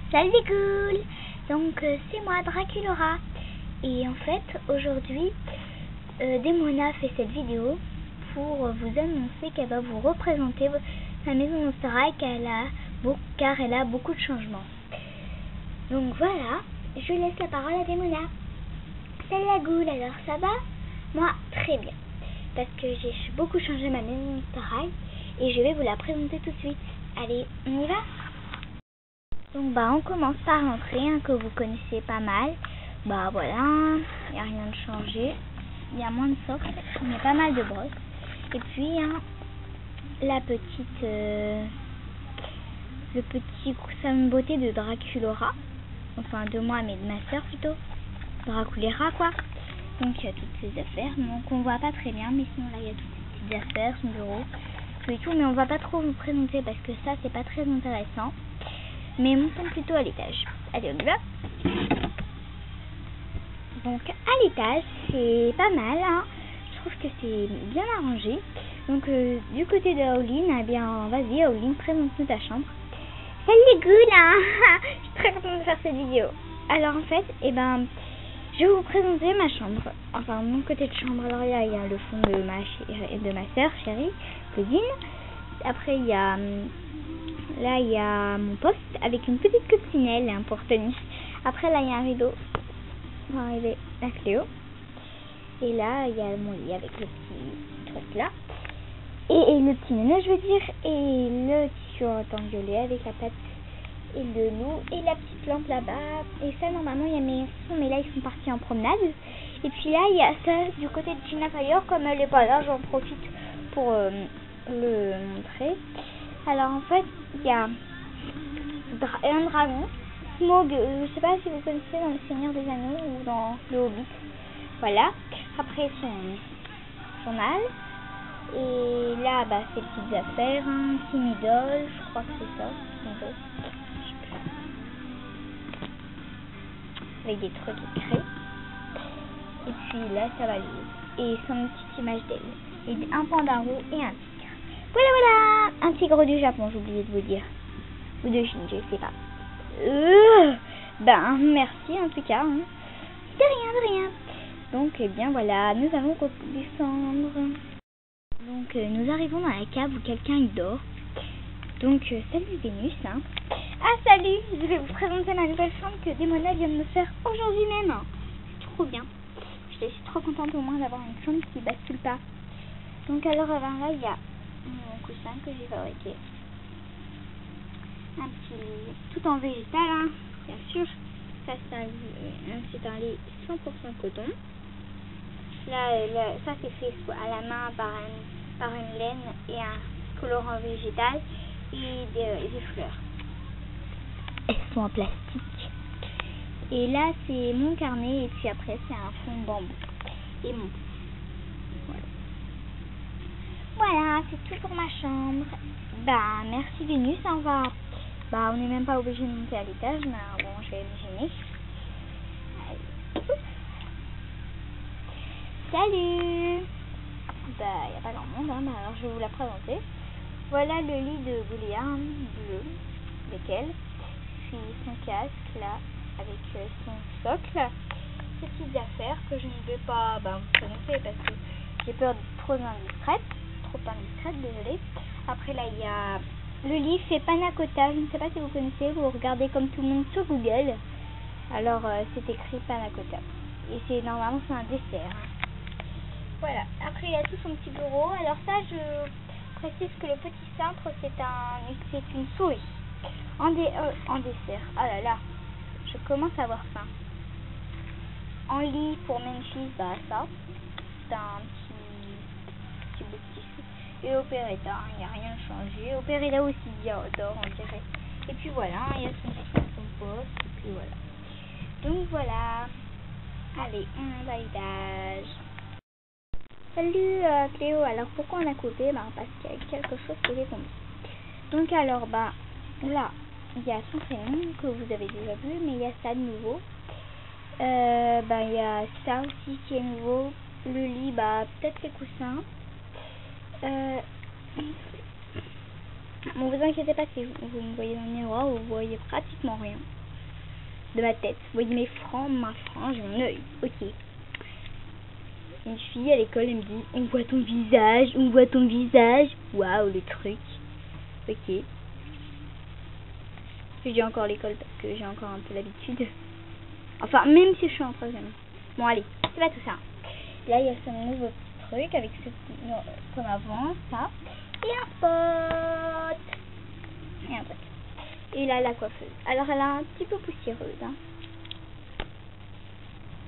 Salut les ghouls. Donc c'est moi Draculora. Et en fait aujourd'hui Demona fait cette vidéo pour vous annoncer qu'elle va vous représenter la maison Monster High car elle a beaucoup de changements. Donc voilà, je laisse la parole à Demona. Salut la ghoul, alors ça va? Moi très bien, parce que j'ai beaucoup changé ma maison Monster High et je vais vous la présenter tout de suite. Allez, on y va? Donc on commence par l'entrée que vous connaissez pas mal. Voilà, il n'y a rien de changé. Il y a moins de socles, il y a pas mal de brosses. Et puis la petite le petit coussin de beauté de Draculora. Enfin de moi mais de ma soeur plutôt. Draculera quoi. Donc il y a toutes ces affaires. Donc on voit pas très bien, mais sinon là il y a toutes ces petites affaires, son bureau, tout et tout. Mais on va pas trop vous présenter parce que ça c'est pas très intéressant. Mais montons plutôt à l'étage. Allez, on y va. Donc à l'étage, c'est pas mal. Je trouve que c'est bien arrangé. Donc du côté de Aoline, vas-y Aoline, présente-nous ta chambre. Salut les ghouls, je suis très contente de faire cette vidéo. Alors en fait, je vais vous présenter ma chambre. Enfin, mon côté de chambre. Alors il y a le fond de ma soeur chérie, cousine. Après il y a... Là, il y a mon poste avec une petite coccinelle et un porte-niche. Après, là, il y a un rideau pour arriver la Cléo. Et là, il y a mon lit avec le petit truc là. Et le petit nana, je veux dire. Et le tissu rectangulé avec la patte et le loup. Et la petite lampe là-bas. Et ça, normalement, il y a mes enfants. Mais là, ils sont partis en promenade. Et puis là, il y a ça du côté de Gina Fire. Comme elle est pas là, j'en profite pour le montrer. Alors en fait, il y a un dragon, Smaug, je sais pas si vous connaissez dans le Seigneur des Anneaux ou dans le Hobbit. Voilà. Après son mâle. Et là, ses petites affaires, une idole, je crois que c'est ça, avec des trucs écrits. Et puis là, ça va aller. Et son petite image d'elle. Et un panda roux et un tigre. Voilà, un tigre du Japon, j'ai oublié de vous dire. Ou de Chine, je sais pas. Merci en tout cas. De rien. Donc, voilà, nous allons redescendre. Donc, nous arrivons dans la cave où quelqu'un y dort. Donc, salut Vénus. Salut, je vais vous présenter ma nouvelle chambre que Demona vient de me faire aujourd'hui même. C'est trop bien. Je suis trop contente au moins d'avoir une chambre qui bascule pas. Donc, alors, là, il y a mon coussin que j'ai fabriqué. Un petit lit tout en végétal, bien sûr. Ça, c'est un lit 100% coton. Là, ça, c'est fait à la main par une laine et un colorant végétal et des fleurs. Elles sont en plastique. Et là, c'est mon carnet et puis après, c'est un fond de bambou. Et mon... Voilà, c'est tout pour ma chambre. Merci Vénus, on n'est même pas obligé de monter à l'étage, mais bon, je vais me gêner. Salut. Il n'y a pas grand monde, alors je vais vous la présenter. Voilà le lit de Goulia, bleu, avec elle. Puis son casque, là, avec son socle. Ces petites affaires que je ne vais pas vous présenter parce que j'ai peur d'être trop indiscrète, désolée. Après, là, il y a... Le lit fait panna cotta, je ne sais pas si vous connaissez, vous regardez comme tout le monde sur Google. Alors, c'est écrit panna cotta. Et normalement, c'est un dessert. Voilà, après, il y a tout son petit bureau. Alors ça, je précise que le petit cintre, c'est une souris. En dessert. Ah là là, je commence à avoir faim. En lit pour Memphis, ça, c'est un petit bout de tissu. Et Opéretta, il n'y a rien changé. Opéretta aussi dort, on dirait. Et puis voilà, il y a son poste. Et puis voilà. Donc voilà. Allez, on va à l'étage. Salut Cléo, alors pourquoi on a coupé? Parce qu'il y a quelque chose qui est tombé. Donc alors, là, il y a son prénom que vous avez déjà vu, mais il y a ça de nouveau. Il y a ça aussi qui est nouveau. Le lit, peut-être les coussins. Bon, vous inquiétez pas si vous me voyez dans le miroir, vous voyez pratiquement rien de ma tête. Vous voyez mes francs, ma frange et mon œil. Ok. Une fille à l'école, elle me dit, on voit ton visage, on voit ton visage. Waouh, le truc. Ok. Je dis encore l'école parce que j'ai encore un peu l'habitude. Enfin, même si je suis en troisième. Bon, allez, c'est pas tout ça. Là, il y a ce nouveau petit truc avec ce comme avant, ça. Et un pot. Et un pot. Et là, la coiffeuse. Alors, elle est un petit peu poussiéreuse. Hein.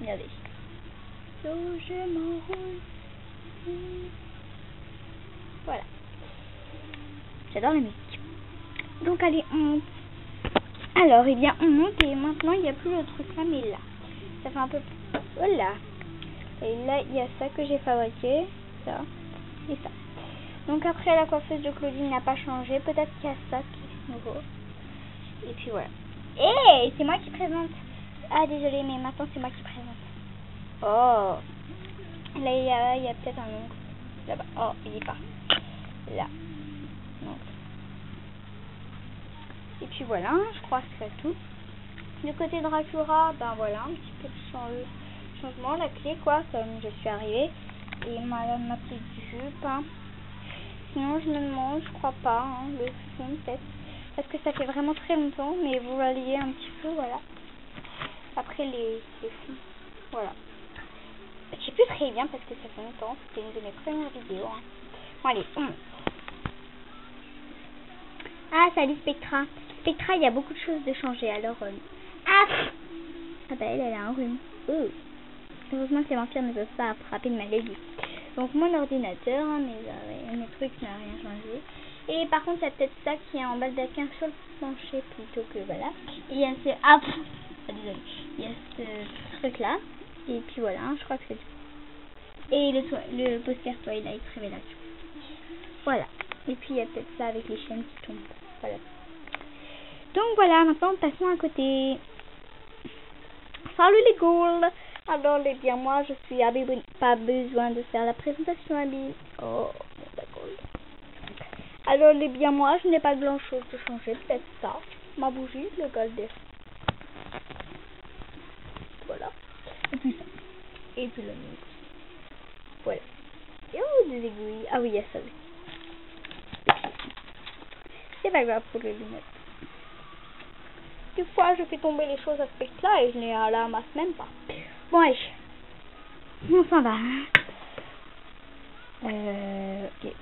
Regardez. So, je m'enroule. Voilà. J'adore la musique. Donc, allez, on monte. Alors, eh bien, on monte et maintenant, il n'y a plus le truc là, mais là. Ça fait un peu... Voilà. Et là, il y a ça que j'ai fabriqué. Ça. Et ça. Donc, après, la coiffeuse de Claudine n'a pas changé. Peut-être qu'il y a ça qui est nouveau. Et puis, voilà. Et c'est moi qui présente. Ah, désolé, mais maintenant, c'est moi qui présente. Oh. Là, il y a peut-être un ongle. Là-bas. Oh, il est pas. Là. Donc. Et puis, voilà. Je crois que c'est tout. Du côté de Dracula, ben voilà, un petit peu de changement, la clé quoi, comme je suis arrivée. Et ma petite jupe. Hein. Sinon, je me demande, je crois pas, hein, le fond peut-être. Parce que ça fait vraiment très longtemps, mais vous voyez un petit peu, voilà. Après les fonds, voilà. Je sais plus très bien parce que ça fait longtemps, c'était une de mes premières vidéos. Hein. Bon, allez, Ah, salut Spectra. Spectra, il y a beaucoup de choses de changer, alors... Ah bah elle a un rhume. Heureusement que les vampires ne peuvent pas attraper de maladie. Donc mon ordinateur, hein, mes trucs n'ont rien changé. Et par contre, il y a peut-être ça qui est en baldaquin sur le plancher plutôt que voilà. Et il y a ce... désolé. Il y a ce truc là. Et puis voilà, je crois que c'est tout. Et le poster Twilight Révélation. Voilà. Et puis il y a peut-être ça avec les chaînes qui tombent. Voilà. Donc voilà, maintenant passons à côté. Salut les ghouls. Alors les bien moi je suis Abby, pas besoin de faire la présentation Abby. Oh d'accord. Alors les bien moi je n'ai pas grand chose de changer, peut-être ça, ma bougie, le golden. Voilà. Et puis ça. Et puis le mien. Voilà. Et oh des aiguilles. Ah oui il y a ça oui. C'est pas grave pour les lunettes. Des fois, je fais tomber les choses à ce spectre-là et je les ramasse même pas. Bon, allez. On s'en va. Ok.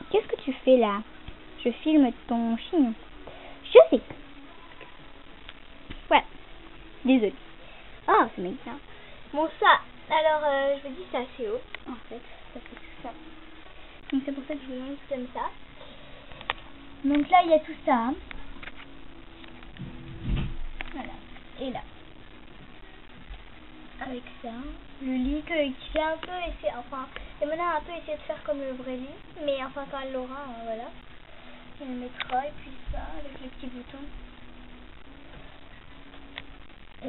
Qu'est-ce que tu fais là? Je filme ton chignon. Je sais. Ouais. Désolée. Oh, c'est méga. Bon, ça. Alors, je vous dis, c'est assez haut. En fait, ça fait tout ça. Donc, c'est pour ça que je vous montre comme ça. Donc là, il y a tout ça. Voilà. Et là. Avec ça. Le lit qui fait un peu essayer, enfin, Emona a un peu essayé de faire comme le vrai lit. Mais enfin, quand elle l'aura, voilà. Elle le mettra. Et puis ça, avec les petits boutons.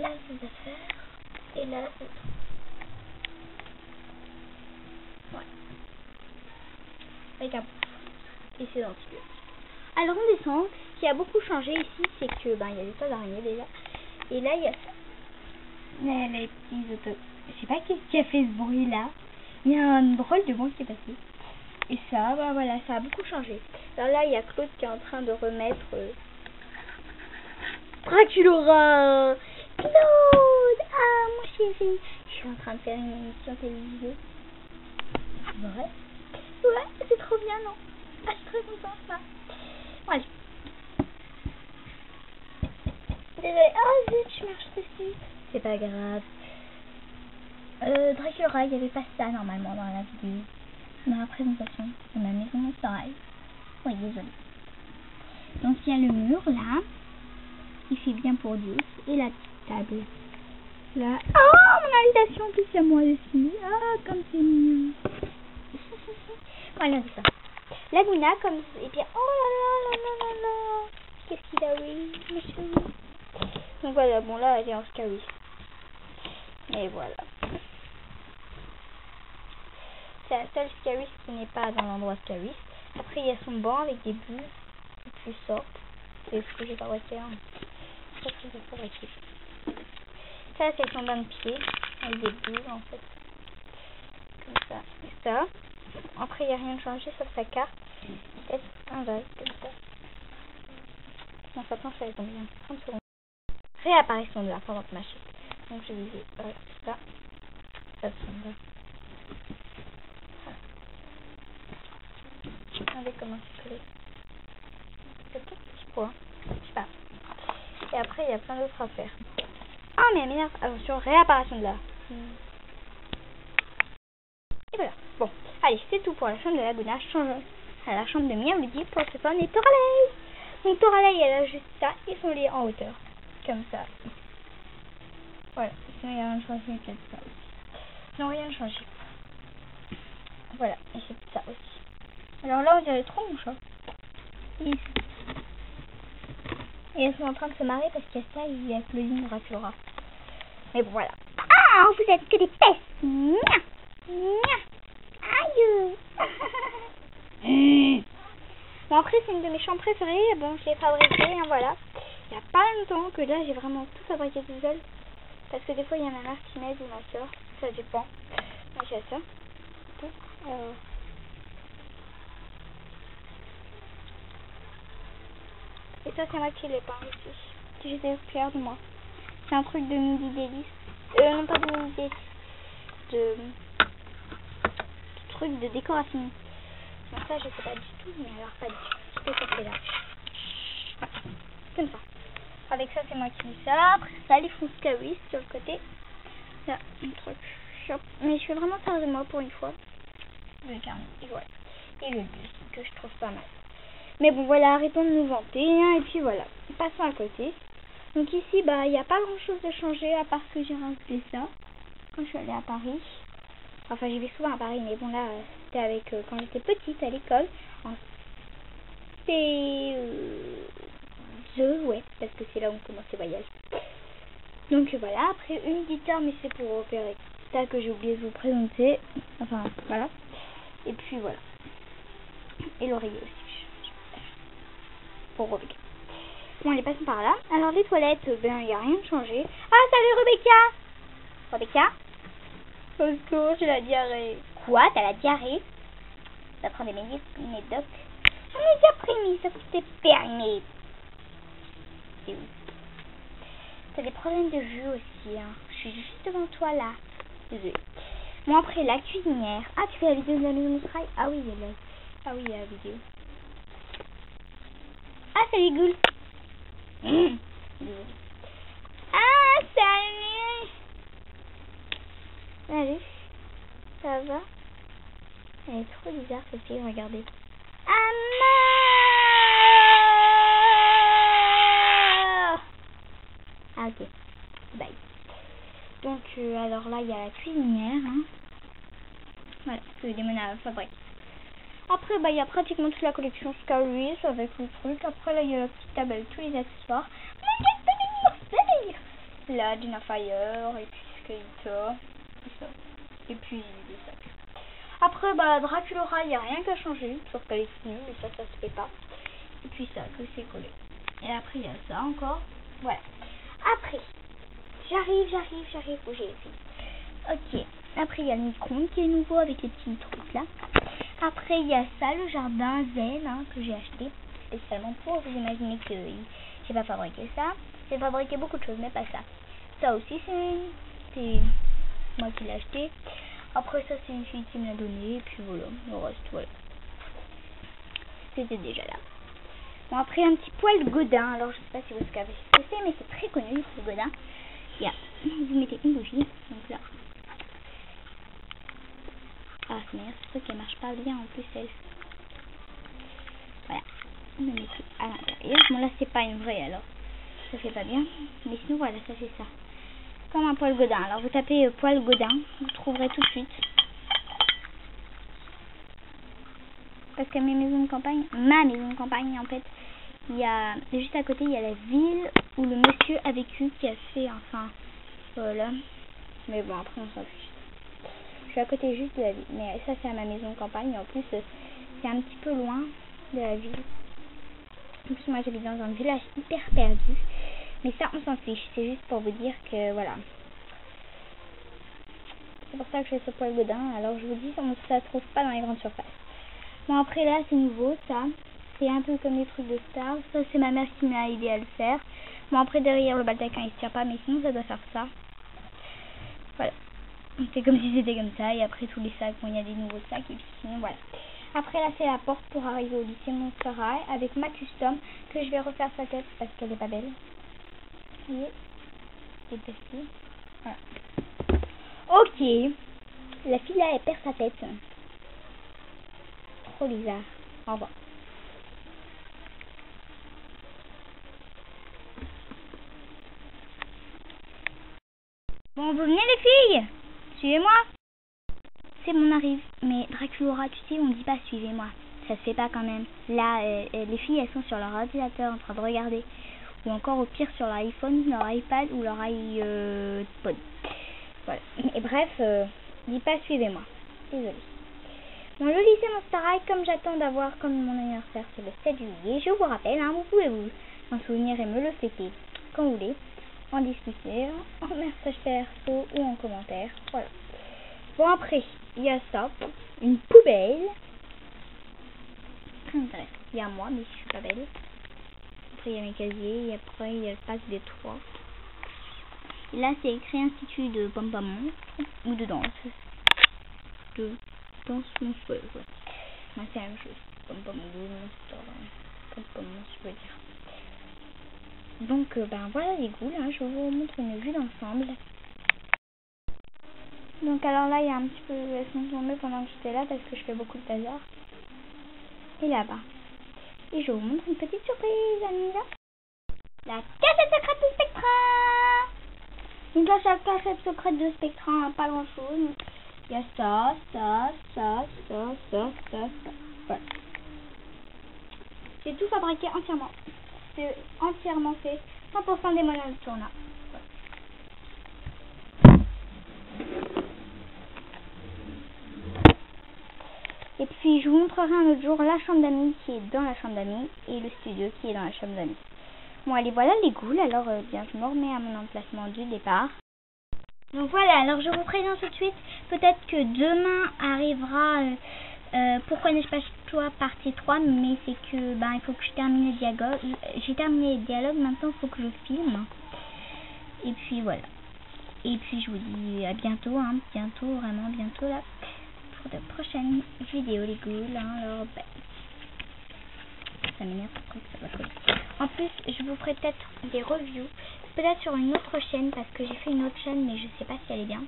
Là, ses affaires. Et là, c'est tout. Voilà. Avec un pouf. Et c'est l'antidote. Alors on descend. Ce qui a beaucoup changé ici, c'est que il y a des tas d'araignées déjà. Et là il y a ça. Les petits autos. Je sais pas qu'est-ce qui a fait ce bruit là. Il y a un drôle de bruit qui est passé. Et ça, voilà, ça a beaucoup changé. Alors là il y a Claude qui est en train de remettre Dracula. Claude, ah mon chéri. Je suis en train de faire une émission télévisée. C'est vrai? Ouais, c'est trop bien, non? Ah, je suis très contente là. Ouais. Désolée. Oh zut, je marche dessus. C'est pas grave. Dracula, il n'y avait pas ça normalement dans la vidéo. Dans la présentation de ma maison au soleil. Oui, désolée. Donc il y a le mur là. Qui fait bien pour Dieu. Et la petite table. Là. Oh, mon invitation, plus il y a moi aussi. Ah, comme c'est mignon. Voilà, c'est ça. La Luna, comme... Et puis, oh là là là là là là. Qu'est-ce qu'il a, oui, monsieur. Donc voilà, bon là, elle est en scary. Et voilà. C'est c'est la seule Scarus qui n'est pas dans l'endroit Scarus. Après, il y a son banc avec des bulles. Et puis ça. C'est ce que j'ai fabriqué. Hein. C'est ce que j'ai fabriqué. Ça, c'est son bain de pied. Avec des bulles, en fait. Comme ça. Et ça. Après, il n'y a rien de changé sauf sa carte. Peut-être un vase, comme ça. Non, sa planche, elle est combien 30 secondes. Réapparition de la pendant magique. Donc, je vais voilà, ça. Ça tombe là. Regardez comment c'est collé. C'est tout petit point. Je sais pas. Et après, il y a plein d'autres à faire. Ah, mais elle m'énerve. Attention, réapparition de là. Et voilà. Bon, allez, c'est tout pour la chambre de Laguna. Changeons à la chambre de Miaoudi pour ce soir et Toralei. Donc Toralei, elle a juste ça et son lit en hauteur. Comme ça. Voilà. Sinon, il n'y a rien de changé. Peut-être ça aussi. Non, rien de changé. Voilà. Et c'est ça aussi. Alors là, on dirait trop mon chat. Et elles sont en train de se marrer parce qu'il y a ça et il y a Claudine Dracula. Mais bon, voilà. Ah, vous êtes que des pestes. Nya. Nya. Aïe. Bon, après, c'est une de mes chambres préférées. Bon, je l'ai fabriquée, hein, voilà. Il n'y a pas longtemps que là, j'ai vraiment tout fabriqué tout seul. Parce que des fois, il y a ma mère qui m'aide ou ma soeur. Ça dépend. Moi, j'ai ça. Et ça, c'est moi qui l'ai peint aussi. J'étais fière de moi. C'est un truc de midi délice. Non, pas de midi délice. De truc de décoration. Donc ça, je sais pas du tout, mais alors pas du tout. C'est ça, c'est là. Comme ça. Avec ça, c'est moi qui mets ça. Après ça, les fonds Scarus sur le côté. Là, un truc. Shop. Mais je fais vraiment ça de moi pour une fois. Le carnet. Et voilà. Et le buste, que je trouve pas mal. Mais bon, voilà, arrêtons de nous vanter. Hein, et puis voilà. Passons à côté. Donc ici, bah, il n'y a pas grand chose de changer à part que j'ai rajouté ça. Quand je suis allée à Paris. Enfin, j'y vais souvent à Paris, mais bon, là, c'était avec quand j'étais petite à l'école. En ouais, parce que c'est là où on commence les voyages. Donc voilà, après une guitare, mais c'est pour opérer ça que j'ai oublié de vous présenter. Enfin, voilà. Et puis voilà. Et l'oreiller aussi. Pour Rebecca. Bon, allez, passons par là. Alors, les toilettes, ben, il n'y a rien de changé. Ah, salut Rebecca! Rebecca? Au secours, j'ai la diarrhée. Quoi? T'as la diarrhée? Ça prend des médocs. J'en ai déjà pris, mais ça c'était permis. C'est où? T'as des problèmes de vue aussi, hein. Je suis juste devant toi, là. Désolée. Bon, après, la cuisinière. Ah, tu fais la vidéo de la maison de travail? Ah oui, il y a la... Ah oui, il y a la vidéo. Ah, salut, Goul. Ah, salut. Salut. Ça va? Elle est trop bizarre, cette fille, regardez. Ah, ok. Bye. Donc, alors là, il y a la cuisinière. Hein. Voilà, que les menaces fabriquent. Après, bah, il y a pratiquement toute la collection Scarus avec le truc. Après, là, il y a la petite table avec tous les accessoires. Là, Dina Fire, et puis Skeletor, et ça. Et puis, des sacs. Après, bah, Dracula, il n'y a rien qu'à changer, sauf qu'elle est tenue, mais ça se fait pas. Et puis ça, que c'est collé. Et après, il y a ça encore. Voilà. Après, j'arrive, où j'ai été. Ok. Après, il y a le micro-ondes qui est nouveau avec les petits trucs là. Après, il y a ça, le jardin zen, hein, que j'ai acheté spécialement pour. Vous imaginez que j'ai pas fabriqué ça. J'ai fabriqué beaucoup de choses, mais pas ça. Ça aussi, c'est moi qui l'ai acheté. Après, ça, c'est une fille qui me l'a donné. Et puis voilà, le reste, voilà. C'était déjà là. Bon, après, un petit poêle Godin. Alors, je sais pas si vous savez ce que c'est, mais c'est très connu, ce Godin. Yeah. Vous mettez une bougie, donc là. Ah, merde, ce truc, elle marche pas bien en plus, elle. Voilà. On le met à l'intérieur. Bon, là, c'est pas une vraie, alors. Ça fait pas bien. Mais sinon, voilà, ça fait ça. Comme un poêle Godin. Alors, vous tapez poêle Godin. Vous trouverez tout de suite. Parce qu'à mes maisons de campagne, ma maison de campagne, en fait, il y a, juste à côté, il y a la ville où le monsieur a vécu, qui a fait, enfin, voilà. Mais bon, après, on s'en fiche. suis à côté juste de la ville. Mais ça, c'est à ma maison de campagne. Et en plus, c'est un petit peu loin de la ville. En plus, moi, j'habite dans un village hyper perdu. Mais ça, on s'en fiche. C'est juste pour vous dire que, voilà. C'est pour ça que je fais ce poil godin. Alors, je vous dis, ça se trouve pas dans les grandes surfaces. Bon, après, là, c'est nouveau, ça. C'est un peu comme les trucs de Star. Ça, c'est ma mère qui m'a aidé à le faire. Bon, après, derrière, le baldaquin, il se tire pas. Mais sinon, ça doit faire ça. Voilà. C'est comme si c'était comme ça. Et après, tous les sacs, bon, il y a des nouveaux sacs. Et puis, sinon, voilà. Après, là, c'est la porte pour arriver au lycée Monster High avec ma custom que je vais refaire sa tête parce qu'elle est pas belle. Vous voyez, c'est petit. Voilà. Ok. La fille là, elle perd sa tête. Trop bizarre. Au revoir. Bon, vous venez les filles. Suivez-moi. C'est bon, on arrive. Mais Draculaura, tu sais, on dit pas suivez-moi. Ça se fait pas quand même. Là, les filles, elles sont sur leur ordinateur en train de regarder. Ou encore au pire sur leur iPhone, leur iPad ou leur iPod. Voilà. Et bref, dis pas suivez-moi. Désolée. Bon, le lycée Monster High, comme j'attends d'avoir comme mon anniversaire, c'est le 7 juillet. Je vous rappelle, hein, vous pouvez vous en souvenir et me le fêter quand vous voulez. En discuter, en message perso ou en commentaire. Voilà. Bon, après, il y a ça. Une poubelle. Très intéressant. Il y a moi, mais je suis pas belle. Après, il y a mes casiers. Et après, il y a le pack des 3. Et là, c'est écrit Institut de Pom-Pom ou de danse. De danse monstrueuse. Ouais. Ben, c'est la même chose. Pom-Pom Pom-Pom, je veux dire. Donc, ben voilà les ghouls. Hein. Je vous montre une vue d'ensemble. Donc, alors là, il y a un petit peu. Elles sont tombées pendant que j'étais là parce que je fais beaucoup de bazar. Et là-bas. Et je vous montre une petite surprise, Anita. La cachette secrète de Spectra. Donc là, la cachette secrète de Spectra, hein, pas grand chose. Il y a ça. Voilà. J'ai tout fabriqué entièrement. C'est entièrement fait. 100% des monos de tourna. Et puis je vous montrerai un autre jour la chambre d'amis qui est dans la chambre d'amis et le studio qui est dans la chambre d'amis. Bon allez, voilà les ghouls. Alors bien, je me remets à mon emplacement du départ. Donc voilà, alors je vous présente tout de suite. Peut-être que demain arrivera Pourquoi n'ai-je pas toi partie 3, mais c'est que il faut que je termine le dialogue. J'ai terminé le dialogue, maintenant il faut que je filme. Et puis voilà. Et puis je vous dis à bientôt, hein, bientôt, vraiment bientôt là. De prochaines vidéos les ghouls, hein, alors ça m'énerve trop que ça va coller. En plus je vous ferai peut-être des reviews, peut-être sur une autre chaîne parce que j'ai fait une autre chaîne mais je sais pas si elle est bien,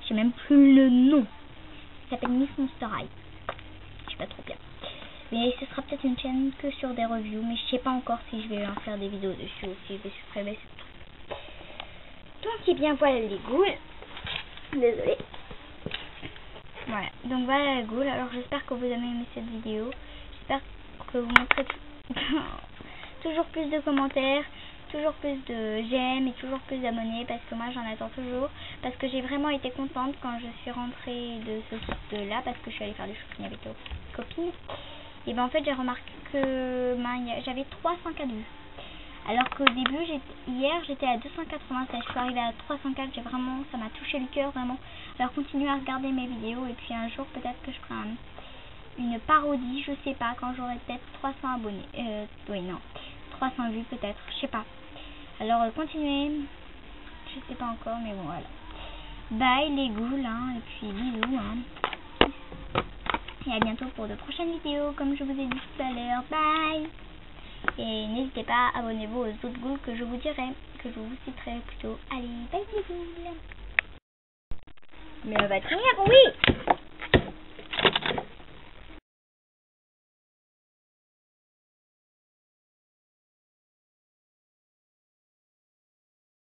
j'ai même plus le nom, ça s'appelle Miss Monster High, je sais pas trop bien, mais ce sera peut-être une chaîne que sur des reviews, mais je sais pas encore si je vais en faire des vidéos dessus ou si je vais supprimer ce truc. Donc et bien voilà les ghouls, désolé. Voilà, donc voilà la goule. Alors j'espère que vous avez aimé cette vidéo. J'espère que vous montrez toujours plus de commentaires, toujours plus de j'aime et toujours plus d'abonnés parce que moi j'en attends toujours. Parce que j'ai vraiment été contente quand je suis rentrée de ce site là parce que je suis allée faire du shopping avec d'autres copines. Et en fait j'ai remarqué que j'avais 304 vues. Alors qu'au début, hier j'étais à 296, je suis arrivée à 304, ça m'a touché le cœur vraiment. Alors continuez à regarder mes vidéos et puis un jour peut-être que je ferai une parodie, je sais pas, quand j'aurai peut-être 300 abonnés. Oui non, 300 vues peut-être, je sais pas. Alors continuez, je sais pas encore mais bon voilà. Bye les ghouls, hein, et puis bisous. Hein. Et à bientôt pour de prochaines vidéos comme je vous ai dit tout à l'heure. Bye. Et n'hésitez pas, abonnez-vous aux autres ghouls que je vous dirai, que je vous citerai plutôt. Allez, bye les ghouls. Mais on va tenir, oui.